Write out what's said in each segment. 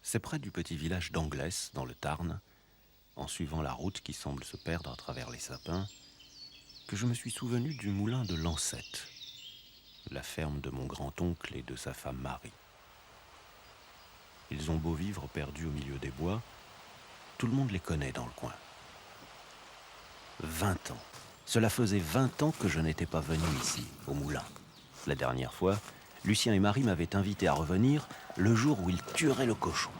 C'est près du petit village d'Anglès, dans le Tarn, en suivant la route qui semble se perdre à travers les sapins, que je me suis souvenu du moulin de Lancette, la ferme de mon grand-oncle et de sa femme Marie. Ils ont beau vivre perdus au milieu des bois, tout le monde les connaît dans le coin. 20 ans. Cela faisait 20 ans que je n'étais pas venu ici, au moulin. La dernière fois, Lucien et Marie m'avaient invité à revenir le jour où ils tueraient le cochon.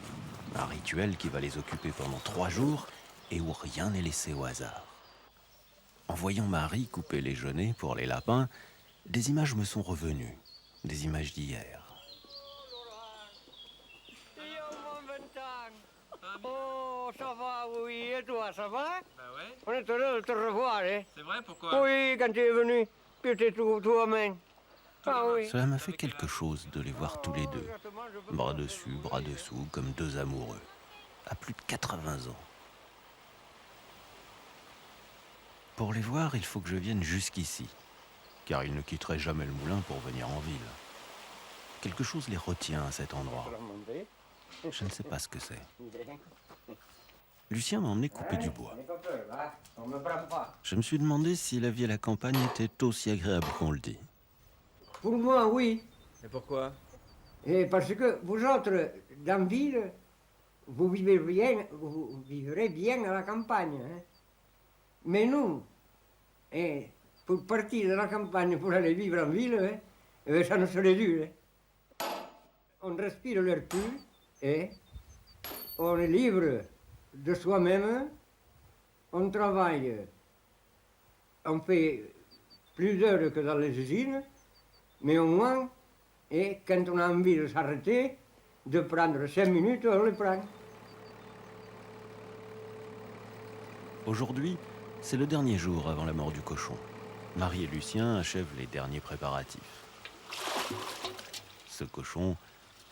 Un rituel qui va les occuper pendant 3 jours et où rien n'est laissé au hasard. En voyant Marie couper les genêts pour les lapins, des images me sont revenues, des images d'hier. Oh, ça va, oui, et toi, ça va? Bah ouais. On est heureux de te revoir, hein? C'est vrai, pourquoi? Oui, quand tu es venu, tu étais tout à main. Ah oui. Cela m'a fait quelque chose de les voir tous les deux, bras dessus, bras dessous, comme deux amoureux, à plus de 80 ans. Pour les voir, il faut que je vienne jusqu'ici, car ils ne quitteraient jamais le moulin pour venir en ville. Quelque chose les retient à cet endroit. Je ne sais pas ce que c'est. Lucien m'a emmené couper du bois. Je me suis demandé si la vie à la campagne était aussi agréable qu'on le dit. Pour moi, oui. Et pourquoi? Et parce que vous autres, dans la ville, vous vivrez bien à la campagne. Hein? Mais nous, pour partir de la campagne pour aller vivre en ville, ça ne serait dur. Hein? On respire l'air pur, et on est libre de soi-même, on travaille, on fait plus d'heures que dans les usines, mais au moins, et quand on a envie de s'arrêter, de prendre 5 minutes, on les prend. Aujourd'hui, c'est le dernier jour avant la mort du cochon. Marie et Lucien achèvent les derniers préparatifs. Ce cochon,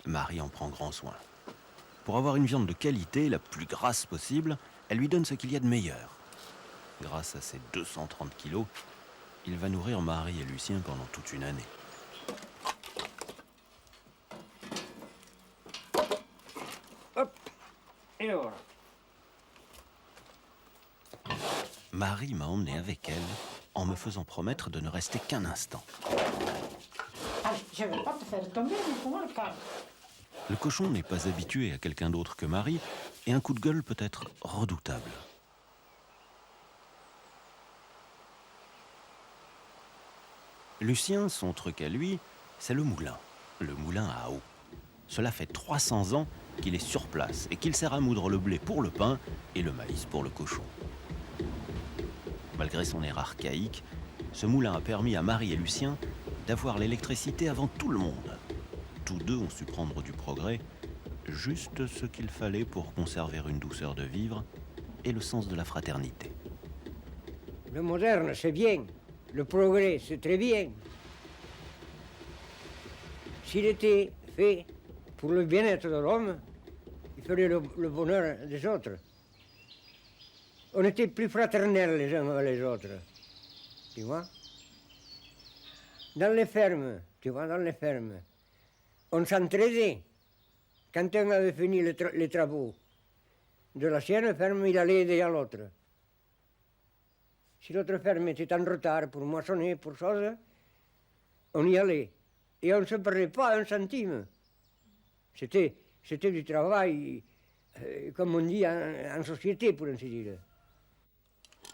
Marie en prend grand soin. Pour avoir une viande de qualité, la plus grasse possible, elle lui donne ce qu'il y a de meilleur. Grâce à ses 230 kilos, il va nourrir Marie et Lucien pendant toute une année. Hop, et voilà. Marie m'a emmené avec elle en me faisant promettre de ne rester qu'un instant. Allez, je ne vais pas te faire tomber, mais comment le calme? Le cochon n'est pas habitué à quelqu'un d'autre que Marie et un coup de gueule peut être redoutable. Lucien, son truc à lui, c'est le moulin à eau. Cela fait 300 ans qu'il est sur place et qu'il sert à moudre le blé pour le pain et le maïs pour le cochon. Malgré son air archaïque, ce moulin a permis à Marie et Lucien d'avoir l'électricité avant tout le monde. Tous deux ont su prendre du progrès, juste ce qu'il fallait pour conserver une douceur de vivre et le sens de la fraternité. Le moderne, c'est bien. Le progrès, c'est très bien. S'il était fait pour le bien-être de l'homme, il ferait le bonheur des autres. On était plus fraternels les uns avec les autres. Tu vois? Dans les fermes, on s'entraidait. Quand on avait fini les travaux de la sienne ferme, il allait aider à l'autre. Si l'autre ferme était en retard pour moissonner, pour chose, on y allait. Et on ne se perdait pas un centime. C'était du travail, comme on dit, en société, pour ainsi dire.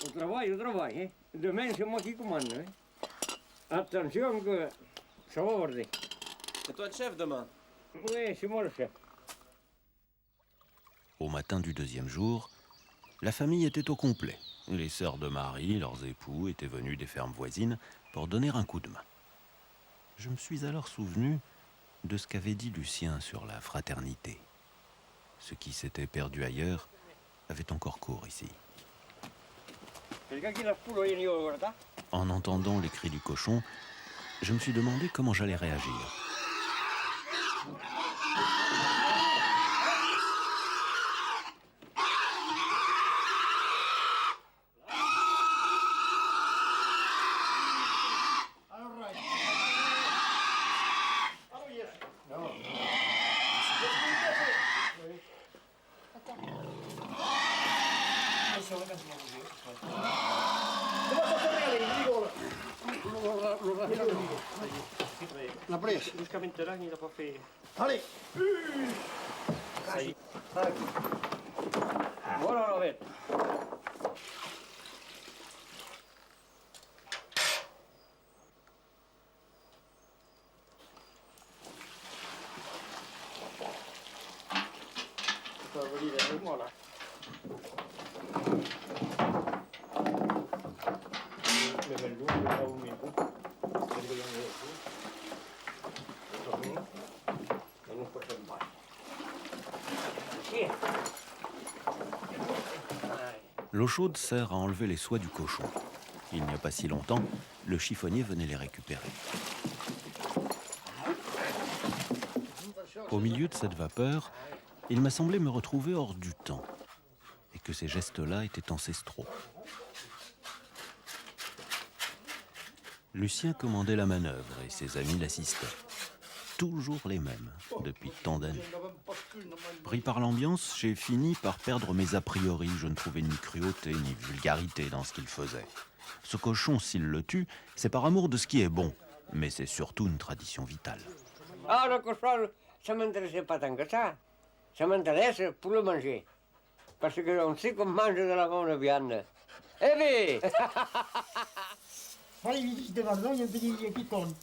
Au travail, hein. Demain, c'est moi qui commande. Hein. Attention que ça va border. C'est toi le chef demain? Oui, c'est moi le chef. Au matin du deuxième jour, la famille était au complet. Les sœurs de Marie, leurs époux, étaient venus des fermes voisines pour donner un coup de main. Je me suis alors souvenu de ce qu'avait dit Lucien sur la fraternité. Ce qui s'était perdu ailleurs avait encore cours ici. En entendant les cris du cochon, je me suis demandé comment j'allais réagir. L'ha presa. Bruscamente Ragni l'ha pas fait. Allez. Voilà la bête. Ça va venire avec moi là. Me vengo, me va un minuto. Vengo yo E non può fermare. L'eau chaude sert à enlever les soies du cochon. Il n'y a pas si longtemps, le chiffonnier venait les récupérer. Au milieu de cette vapeur, il m'a semblé me retrouver hors du temps, et que ces gestes-là étaient ancestraux. Lucien commandait la manœuvre et ses amis l'assistaient. Toujours les mêmes, depuis tant d'années. Pris par l'ambiance, j'ai fini par perdre mes a priori. Je ne trouvais ni cruauté ni vulgarité dans ce qu'il faisait. Ce cochon, s'il le tue, c'est par amour de ce qui est bon, mais c'est surtout une tradition vitale. Ah, le cochon, ça ne m'intéressait pas tant que ça. Ça m'intéresse pour le manger. Parce qu'on sait qu'on mange de la bonne viande. Eh bien Poi gli dici di guardare gli obblighi chi con.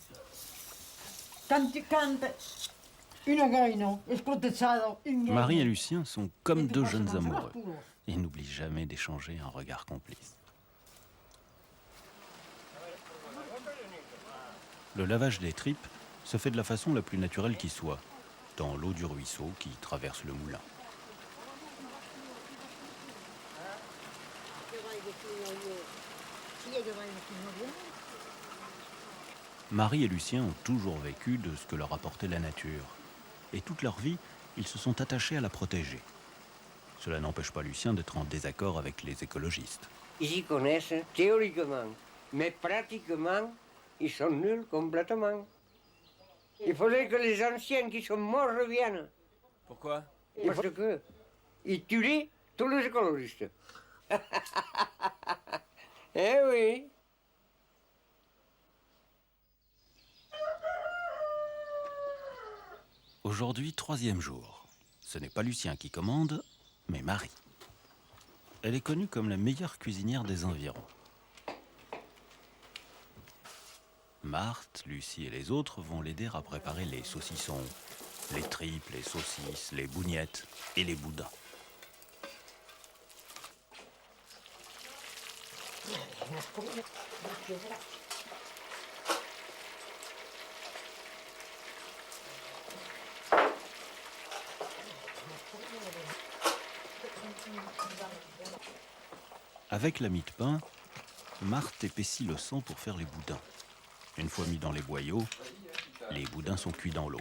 Canti, un ogaino, escrotezzato, Marie et Lucien sont comme deux jeunes amoureux. Ils n'oublient jamais d'échanger un regard complice. Le lavage des tripes se fait de la façon la plus naturelle qui soit, dans l'eau du ruisseau qui traverse le moulin. Marie et Lucien ont toujours vécu de ce que leur apportait la nature. Et toute leur vie, ils se sont attachés à la protéger. Cela n'empêche pas Lucien d'être en désaccord avec les écologistes. Ils y connaissent théoriquement, mais pratiquement, ils sont nuls complètement. Il faudrait que les anciens qui sont morts reviennent. Pourquoi? Parce que ils tuent tous les écologistes. Eh oui. Aujourd'hui, 3e jour. Ce n'est pas Lucien qui commande, mais Marie. Elle est connue comme la meilleure cuisinière des environs. Marthe, Lucie et les autres vont l'aider à préparer les saucissons, les tripes, les saucisses, les bougnettes et les boudins. Avec la mie de pain, Marthe épaissit le sang pour faire les boudins. Une fois mis dans les boyaux, les boudins sont cuits dans l'eau.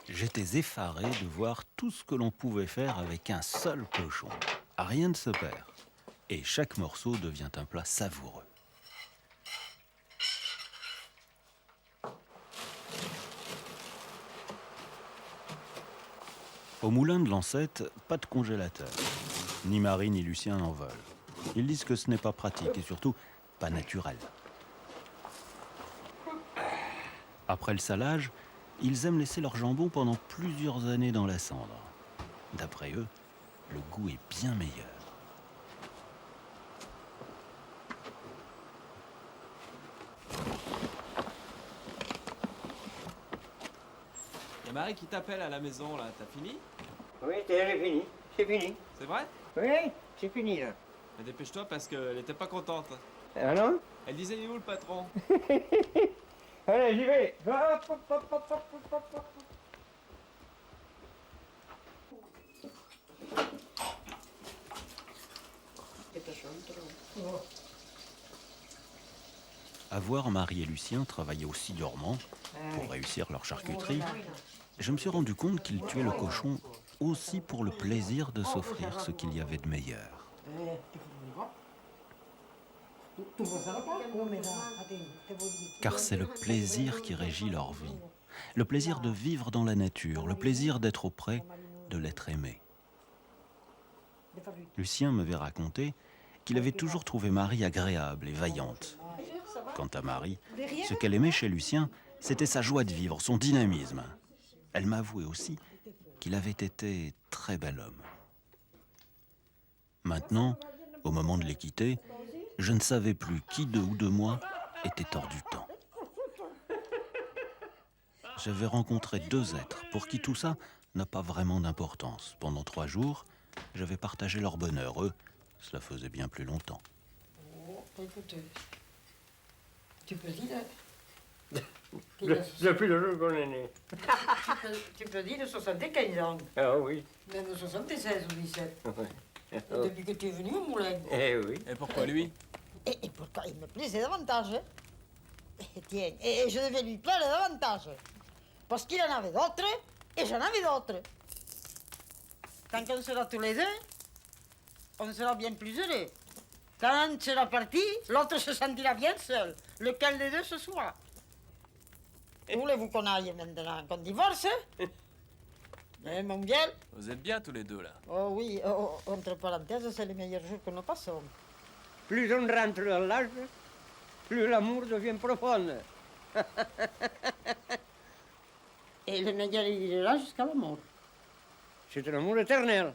J'étais effaré de voir tout ce que l'on pouvait faire avec un seul cochon. Rien ne se perd. Et chaque morceau devient un plat savoureux. Au moulin de Lancette, pas de congélateur. Ni Marie ni Lucien n'en veulent. Ils disent que ce n'est pas pratique et surtout pas naturel. Après le salage, ils aiment laisser leur jambon pendant plusieurs années dans la cendre. D'après eux, le goût est bien meilleur. Il y a Marie qui t'appelle à la maison là, t'as fini? Oui, c'est fini. C'est fini. C'est vrai? Oui, c'est fini là. Mais dépêche-toi parce qu'elle était pas contente. Ah non? Elle disait il est où le patron? Allez, j'y vais. Hop, hop, hop, hop, hop, hop, hop, hop. À voir Marie et Lucien travailler aussi durement pour réussir leur charcuterie, je me suis rendu compte qu'ils tuaient le cochon aussi pour le plaisir de s'offrir ce qu'il y avait de meilleur. Car c'est le plaisir qui régit leur vie. le plaisir de vivre dans la nature, le plaisir d'être auprès de l'être aimé. Lucien m'avait raconté qu'il avait toujours trouvé Marie agréable et vaillante. Quant à Marie, ce qu'elle aimait chez Lucien, c'était sa joie de vivre, son dynamisme. Elle m'avouait aussi qu'il avait été très bel homme. Maintenant, au moment de les quitter, je ne savais plus qui d'eux ou de moi était hors du temps. J'avais rencontré deux êtres pour qui tout ça n'a pas vraiment d'importance. Pendant 3 jours, j'avais partagé leur bonheur. Eux, cela faisait bien plus longtemps. Écoute, tu peux dire... Depuis le jour qu'on est né. Tu peux dire 75 ans, Ah oui. même 76 ou 17. Ouais. Et depuis que tu es venu au moulin. Eh oui. Et pourquoi lui? Et pourquoi il me plaisait davantage. Et tiens, et je devais lui plaire davantage. Parce qu'il en avait d'autres, et j'en avais d'autres. Tant qu'on sera tous les deux, on sera bien plus heureux. Quand un sera parti, l'autre se sentira bien seul. Lequel des deux ce soit. Voulez-vous qu'on aille maintenant, qu'on divorce? Mon bien? Vous êtes bien tous les deux là. Oh oui, entre parenthèses, c'est les meilleurs jours que nous passons. Plus on rentre dans l'âge, plus l'amour devient profond. Et le meilleur, il est là jusqu'à la mort. C'est un amour éternel.